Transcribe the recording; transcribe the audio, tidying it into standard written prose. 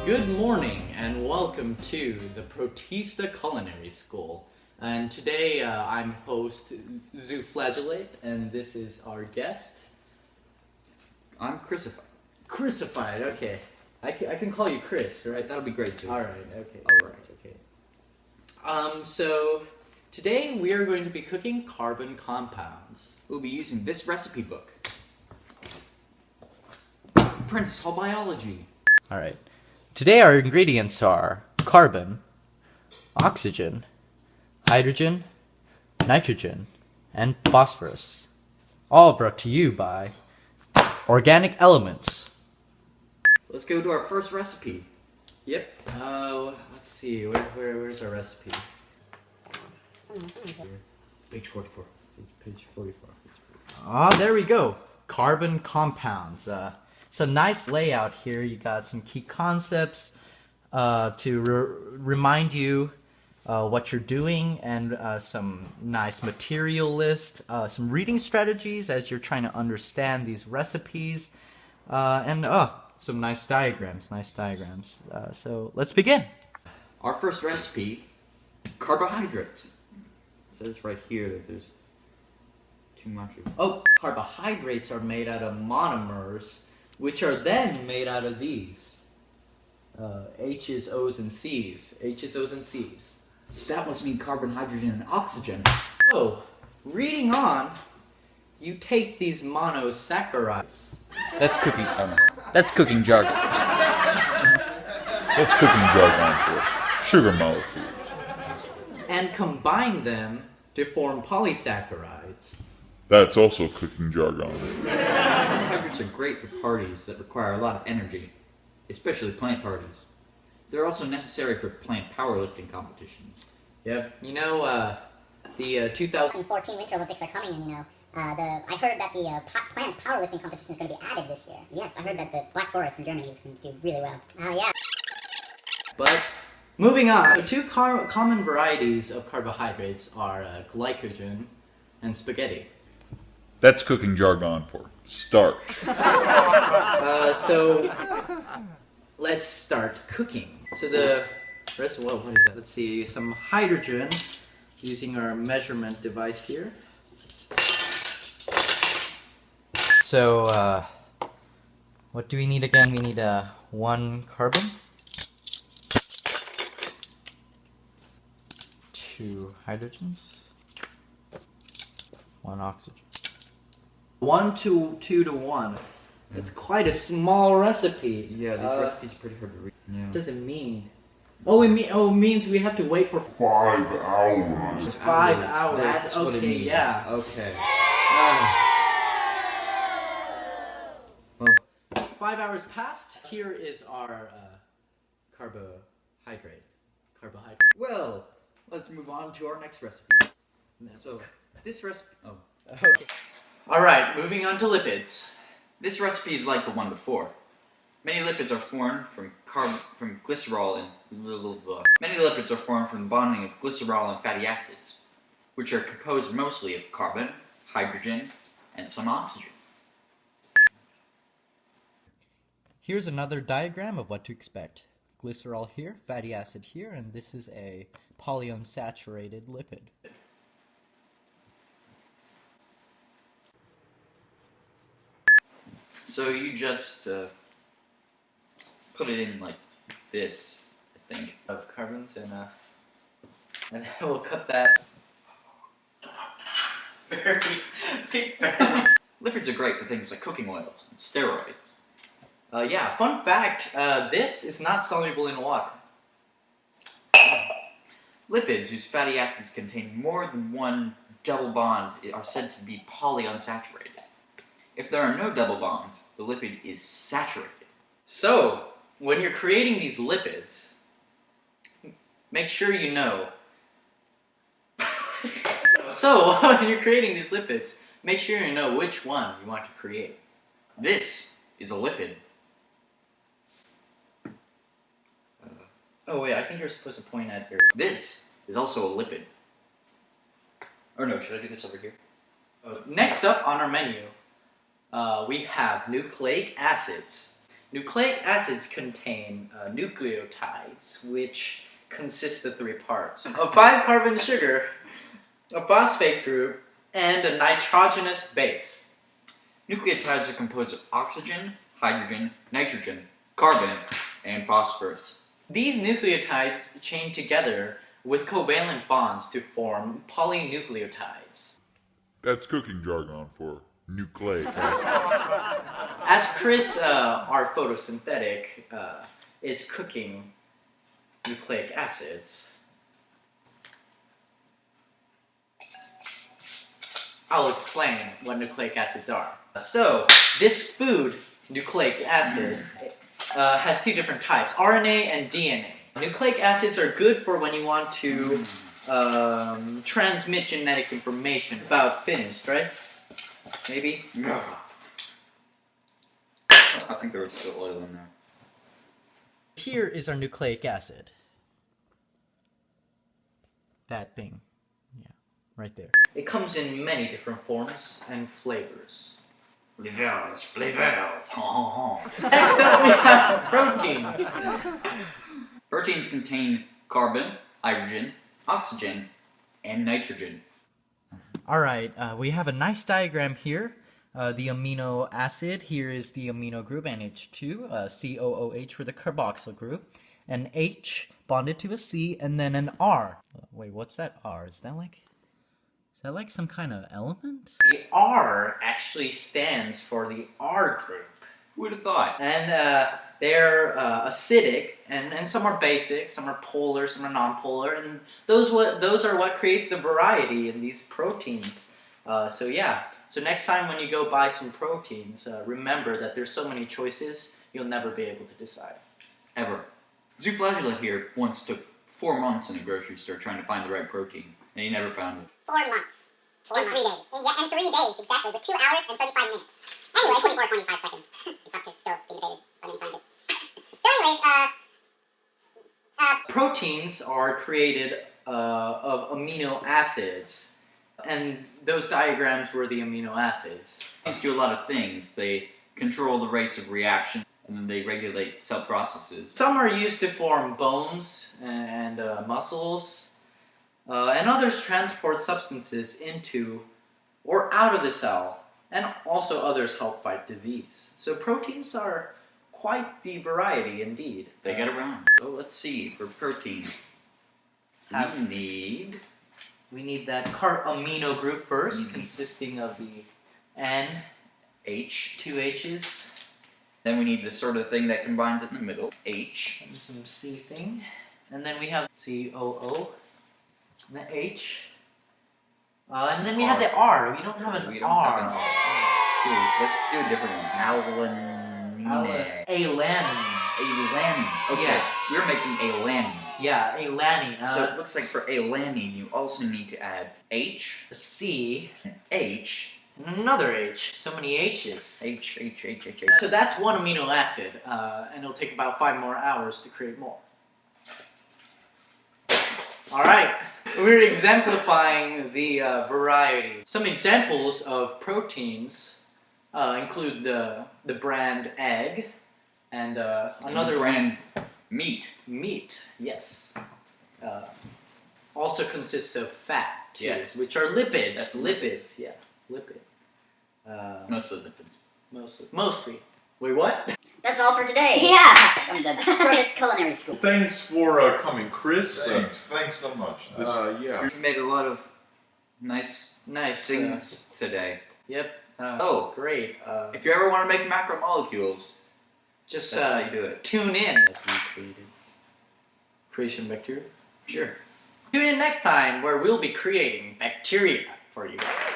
Good morning and welcome to the Protista Culinary School. And today I'm host Zooflagellate, and this is our guest. I'm Chrisified. Chrisified, okay. I can call you Chris, right? That'll be great, Zoo. Alright, okay. Alright. Okay. So today we are going to be cooking carbon compounds. We'll be using this recipe book. Apprentice Hall Biology. Alright. Today our ingredients are carbon, oxygen, hydrogen, nitrogen, and phosphorus. All brought to you by Organic Elements. Let's go to our first recipe. Yep. Let's see. Where's our recipe? Page 44. Page 44. Ah, there we go. Carbon compounds. It's a nice layout here. You got some key concepts to remind you what you're doing, and some nice material list, some reading strategies as you're trying to understand these recipes, and some nice diagrams. So let's begin. Our first recipe, carbohydrates. It says right here that there's too much of... Oh, carbohydrates are made out of monomers, which are then made out of these. H's, O's, and C's. H's, O's, and C's. That must mean carbon, hydrogen, and oxygen. Oh, reading on, you take these monosaccharides. That's cooking. That's cooking jargon. That's cooking jargon for sugar molecules. And combine them to form polysaccharides. That's also cooking jargon. Carbohydrates are great for parties that require a lot of energy, especially plant parties. They're also necessary for plant powerlifting competitions. Yep. You know, the 2014 Winter Olympics are coming, and I heard that the plant powerlifting competition is going to be added this year. Yes, I heard that the Black Forest from Germany is going to do really well. Yeah. But moving on, the two common varieties of carbohydrates are glycogen and spaghetti. That's cooking jargon for starch. So let's start cooking. So the rest, what is that? Let's see, some hydrogen using our measurement device here. So what do we need again? We need 1 carbon, 2 hydrogens, 1 oxygen. 1 to 2 to 1. It's quite a small recipe. Yeah, these recipes are pretty hard to read. Yeah. What does it mean? It means we have to wait for 5 hours. 5 hours. That's okay, what it means. yeah. Okay. 5 hours passed. Here is our carbohydrate. Well, let's move on to our next recipe. So, this recipe... Oh. Okay. Alright, moving on to lipids. This recipe is like the one before. Many lipids are formed from glycerol and Many lipids are formed from the bonding of glycerol and fatty acids, which are composed mostly of carbon, hydrogen, and some oxygen. Here's another diagram of what to expect. Glycerol here, fatty acid here, and this is a polyunsaturated lipid. So you just put it in like this, I think. Of carbons, and then we'll cut that very Lipids are great for things like cooking oils and steroids. Yeah, fun fact, this is not soluble in water. Lipids whose fatty acids contain more than one double bond are said to be polyunsaturated. If there are no double bonds, the lipid is saturated. So, when you're creating these lipids, make sure you know. So, when you're creating these lipids, make sure you know which one you want to create. This is a lipid. Oh wait, I think you're supposed to point at your... This is also a lipid. Or no, should I do this over here? Next up on our menu, we have nucleic acids. Nucleic acids contain nucleotides, which consist of 3 parts. A 5-carbon sugar, a phosphate group, and a nitrogenous base. Nucleotides are composed of oxygen, hydrogen, nitrogen, carbon, and phosphorus. These nucleotides chain together with covalent bonds to form polynucleotides. That's cooking jargon for nucleic acid. As Chris, our photosynthetic, is cooking nucleic acids, I'll explain what nucleic acids are. So, this food, nucleic acid, has 2 different types, RNA and DNA. Nucleic acids are good for when you want to transmit genetic information. About finished, right? Maybe? No. I think there was still oil in there. Here is our nucleic acid. That thing. Yeah, right there. It comes in many different forms and flavors. Flavors. Next up we have proteins. Proteins contain carbon, hydrogen, oxygen, and nitrogen. Alright, we have a nice diagram here. The amino acid, here is the amino group NH2, COOH for the carboxyl group, an H bonded to a C, and then an R. Wait, what's that R? Is that like some kind of element? The R actually stands for the R group. Who would have thought? And they're acidic, and some are basic, some are polar, some are non-polar, and those are what creates the variety in these proteins. So yeah, so next time when you go buy some proteins, remember that there's so many choices, you'll never be able to decide. Ever. Zooflagellate here once took 4 months in a grocery store trying to find the right protein, and he never found it. 4 months. 4 months. 3 days. And 3 days, exactly, with 2 hours and 35 minutes. Anyway, 24, 25 seconds. It's up to still being debated by many scientists. So anyways, Proteins are created of amino acids, and those diagrams were the amino acids. Proteins do a lot of things. They control the rates of reaction, and then they regulate cell processes. Some are used to form bones and muscles, and others transport substances into or out of the cell, and also others help fight disease. So proteins are quite the variety indeed. They get around. So let's see, for protein, we need that amino group first, consisting of the N, H, 2 H's, then we need the sort of thing that combines it in the middle, H, and some C thing, and then we have COO, and the H, and then we have the R. We don't have an we don't R. have an R. Ooh, let's do a different one. Alanine. Alanine. Alanine. Okay, Yeah. we're making alanine. Yeah, alanine. So it looks like for alanine, you also need to add H, C, H, and another H. So many H's. H. So that's one amino acid, and it'll take about 5 more hours to create more. Alright, we're exemplifying the variety. Some examples of proteins include the brand egg, and another brand meat. Meat, yes. Also consists of fat, too, Yes. which are lipids. That's lipids, yeah, lipid. Mostly lipids. Mostly. Wait, what? that's all for today. Yeah, from the Curtis Culinary School. Thanks for coming, Chris. Thanks so much. Yeah. You made a lot of nice Nice. things today. Yep. Oh. Great. If you ever want to make macromolecules, Just that's how you do it. tune in. Creation bacteria. Sure. Tune in next time where we'll be creating bacteria for you guys.